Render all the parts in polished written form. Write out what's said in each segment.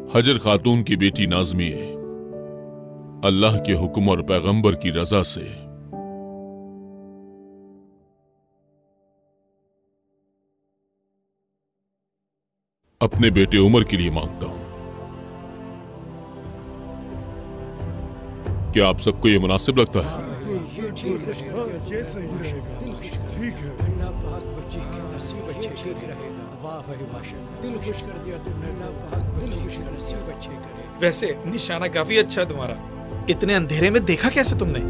हजर खातून की बेटी नाज़मी अल्लाह के हुक्म और पैगंबर की रजा से अपने बेटे उमर के लिए मांगता हूं। क्या आप सबको यह मुनासिब लगता है? ये सही रहेगा। ठीक है। अल्लाह पाक बच्ची के नसीब अच्छे ठीक रहेगा। वाह भाई माशाअल्लाह, दिल खुश कर दिया तुमने। अल्लाह पाक दिल खुश कर नसीब अच्छे करे। वैसे निशाना काफी अच्छा है तुम्हारा। इतने अंधेरे में देखा कैसे तुमने?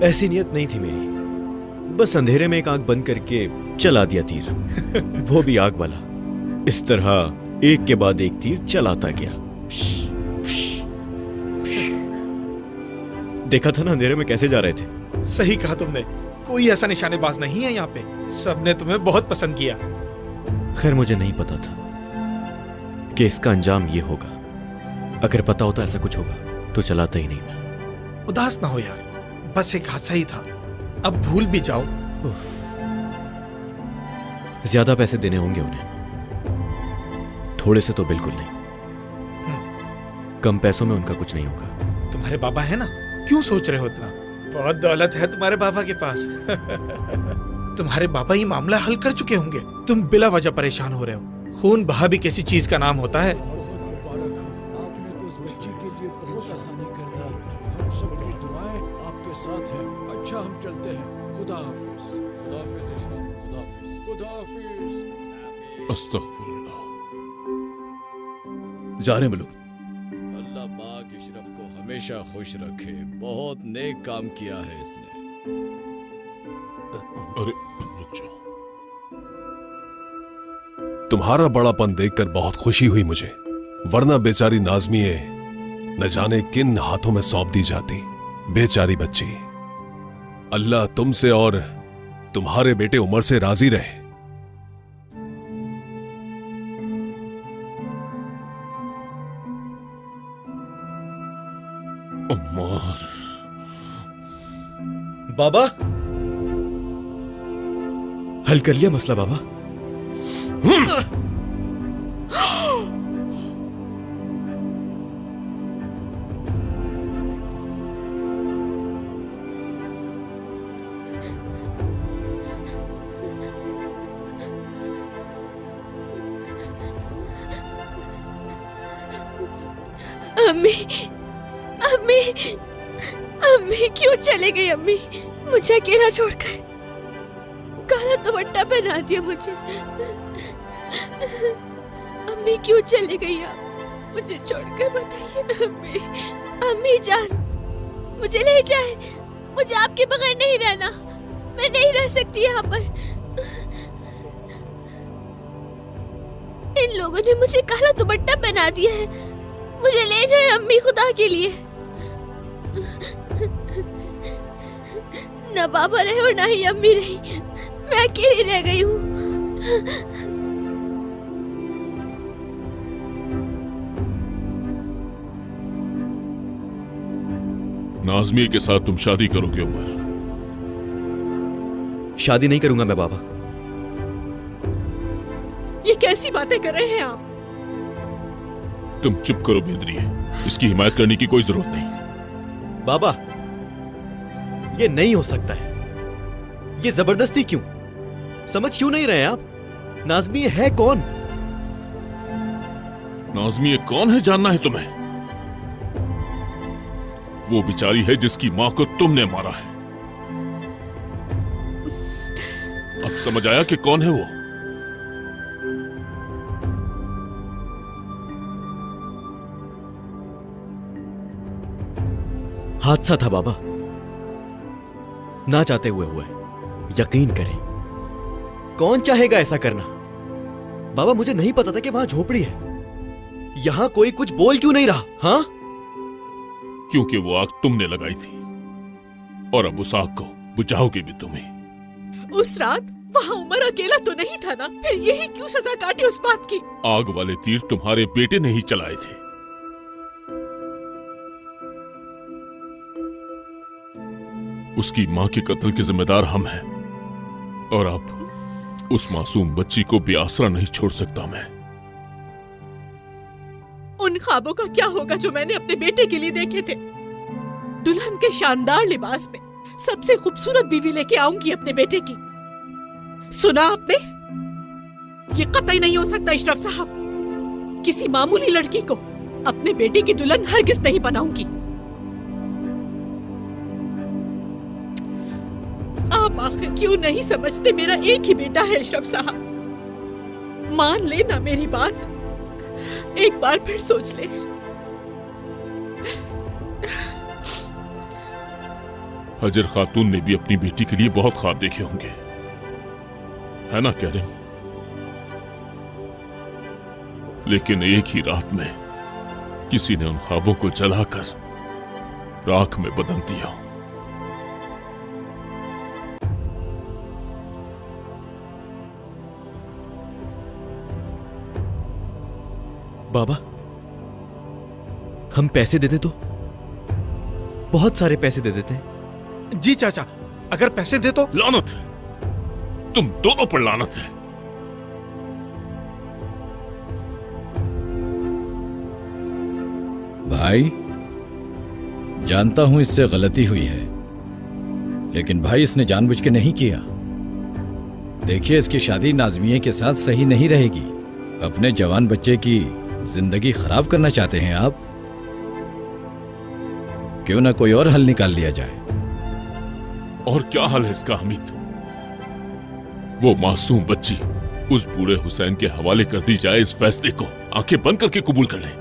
ऐसी नियत नहीं थी मेरी, बस अंधेरे में एक आंख बंद करके चला दिया तीर। वो भी आग वाला। इस तरह एक के बाद एक तीर चलाता गया। देखा था ना अंधेरे में कैसे जा रहे थे। सही कहा तुमने, कोई ऐसा निशानेबाज नहीं है यहाँ पे। सबने तुम्हें बहुत पसंद किया। खैर मुझे नहीं पता था कि इसका अंजाम ये होगा। अगर पता होता ऐसा कुछ होगा तो चलाता ही नहीं मैं। उदास ना हो यार, बस एक हादसा ही था, अब भूल भी जाओ। ज्यादा पैसे देने होंगे उन्हें, थोड़े से तो बिल्कुल नहीं। कम पैसों में उनका कुछ नहीं होगा। तुम्हारे बाबा है ना, क्यों सोच रहे हो इतना? बहुत दौलत है तुम्हारे बाबा के पास। तुम्हारे बाबा ही मामला हल कर चुके होंगे। तुम बिला वजह परेशान हो रहे हो। खून बहा भी किसी चीज का नाम होता है। मुबारक हो, आपने तो उस बच्ची के लिए बहुत आसानी कर दी। हम सबकी दुआएं आपके साथ हैं। अच्छा हम चलते हैं। खुदा हाफिज। खुदा हाफिज इशरफ, खुदा हाफिज, खुदा हाफिज। अस्तगफिरुल्लाह। जा रहे हैं लोग। अल्लाह पाक इशरफ को हमेशा खुश रखे। बहुत नेक काम किया है इसने। अरे रुक जाओ। तुम्हारा बड़ापन देखकर बहुत खुशी हुई मुझे, वरना बेचारी नाज़मी न जाने किन हाथों में सौंप दी जाती। बेचारी बच्ची। अल्लाह तुमसे और तुम्हारे बेटे उमर से राजी रहे। उमर। बाबा, हल कर लिया मसला बाबा? अम्मी, अम्मी, अम्मी क्यों चले गई? अम्मी मुझे अकेला छोड़कर। काला दुपट्टा पहना दिया मुझे। अम्मी क्यों चले गई आप? मुझे छोड़कर बताइए अम्मी। अम्मी जान, मुझे ले जाए। मुझे आपके बगैर नहीं रहना। मैं नहीं रह सकती यहाँ पर। इन लोगों ने मुझे काला दुपट्टा पहना दिया है। मुझे ले जाए अम्मी, खुदा के लिए। न बाबा रहे और ना ही अम्मी रही। मैं अकेली रह गई हूँ। नाज़मी के साथ तुम शादी करोगे उमर? शादी नहीं करूंगा मैं बाबा। ये कैसी बातें कर रहे हैं आप? तुम चुप करो बेदरिए, इसकी हिमायत करने की कोई जरूरत नहीं। बाबा, ये नहीं हो सकता है। ये जबरदस्ती क्यों? समझ क्यों नहीं रहे आप? नाज़मी है कौन? नाज़मी कौन है जानना है तुम्हें? वो बेचारी है जिसकी मां को तुमने मारा है। अब समझ आया कि कौन है वो? हादसा था बाबा, ना चाहते हुए हुआ है। यकीन करें, कौन चाहेगा ऐसा करना? बाबा मुझे नहीं पता था कि वहां झोपड़ी है। यहां कोई कुछ बोल क्यों नहीं रहा? हाँ, क्योंकि वो आग तुमने लगाई थी और अब उस आग को बुझाओगे भी तुम्हें। उस रात वहाँ उमर अकेला तो नहीं था ना? फिर यही क्यों सजा काटी उस बात की? आग वाले तीर तुम्हारे बेटे ने ही चलाए थे। उसकी मां के कत्ल के जिम्मेदार हम हैं और अब उस मासूम बच्ची को बेआसरा नहीं छोड़ सकता मैं। उन ख्वाबों का क्या होगा जो मैंने अपने बेटे के लिए देखे थे? दुल्हन के शानदार लिबास में सबसे खूबसूरत बीवी लेके आऊंगी अपने बेटे की। सुना आपने? ये कतई नहीं हो सकता इशरफ साहब। किसी मामूली लड़की को अपने बेटे की दुल्हन हरगिज नहीं बनाऊंगी। आप आखिर क्यों नहीं समझते? मेरा एक ही बेटा है इशरफ साहब। मान लेना मेरी बात, एक बार फिर सोच ले। हजर खातून ने भी अपनी बेटी के लिए बहुत ख्वाब देखे होंगे, है ना करीम? लेकिन एक ही रात में किसी ने उन ख्वाबों को जलाकर राख में बदल दिया। बाबा, हम पैसे दे दे तो बहुत सारे पैसे दे देते हैं। जी चाचा, अगर पैसे दे तो। लानत, तुम दोनों पर लानत है। भाई, जानता हूं इससे गलती हुई है, लेकिन भाई इसने जानबूझ के नहीं किया। देखिए, इसकी शादी नाज़मिया के साथ सही नहीं रहेगी। अपने जवान बच्चे की जिंदगी खराब करना चाहते हैं आप? क्यों ना कोई और हल निकाल लिया जाए। और क्या हल है इसका हमीद? वो मासूम बच्ची उस बूढ़े हुसैन के हवाले कर दी जाए। इस फैसले को आंखें बंद करके कबूल कर ले।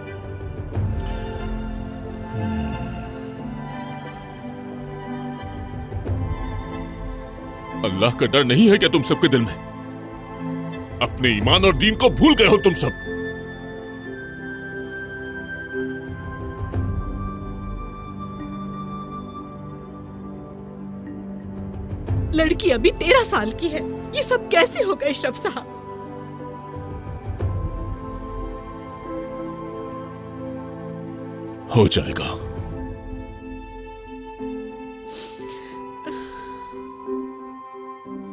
अल्लाह का डर नहीं है क्या तुम सबके दिल में? अपने ईमान और दीन को भूल गए हो तुम सब। लड़की अभी 13 साल की है। ये सब कैसे होगा इशरफ साहब? हो जाएगा।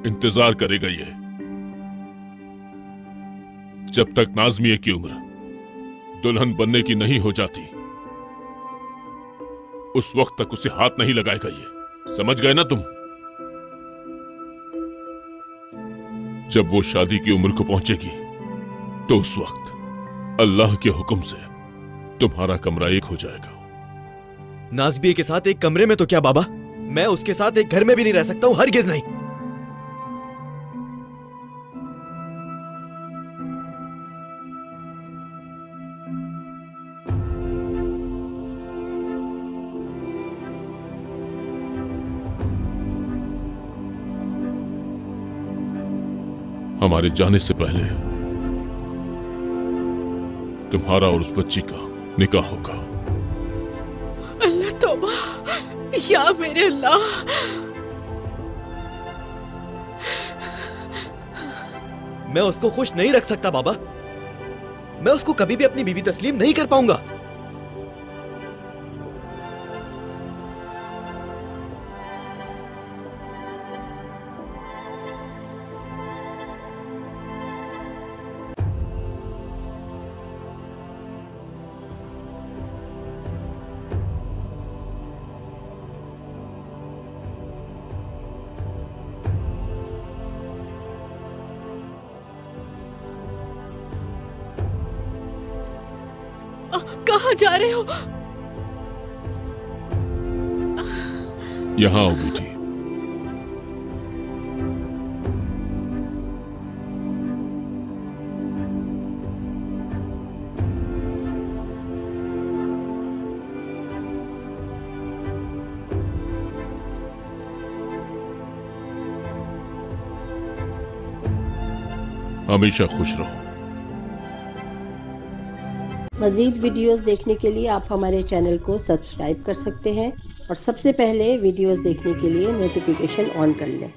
इंतजार करेगा ये जब तक नाज़मिया की उम्र दुल्हन बनने की नहीं हो जाती। उस वक्त तक उसे हाथ नहीं लगाएगा ये। समझ गए ना तुम? जब वो शादी की उम्र को पहुंचेगी तो उस वक्त अल्लाह के हुक्म से तुम्हारा कमरा एक हो जाएगा। नाज़मिया के साथ एक कमरे में तो क्या बाबा, मैं उसके साथ एक घर में भी नहीं रह सकता हूं, हरगिज नहीं। हमारे जाने से पहले तुम्हारा और उस बच्ची का निकाह होगा। अल्लाह तौबा, या मेरे अल्लाह। मैं उसको खुश नहीं रख सकता बाबा। मैं उसको कभी भी अपनी बीवी तस्लीम नहीं कर पाऊंगा। कहाँ जा रहे हो? यहां आओ बेटी। हमेशा खुश रहो। मज़ीद वीडियोस देखने के लिए आप हमारे चैनल को सब्सक्राइब कर सकते हैं और सबसे पहले वीडियोस देखने के लिए नोटिफिकेशन ऑन कर लें।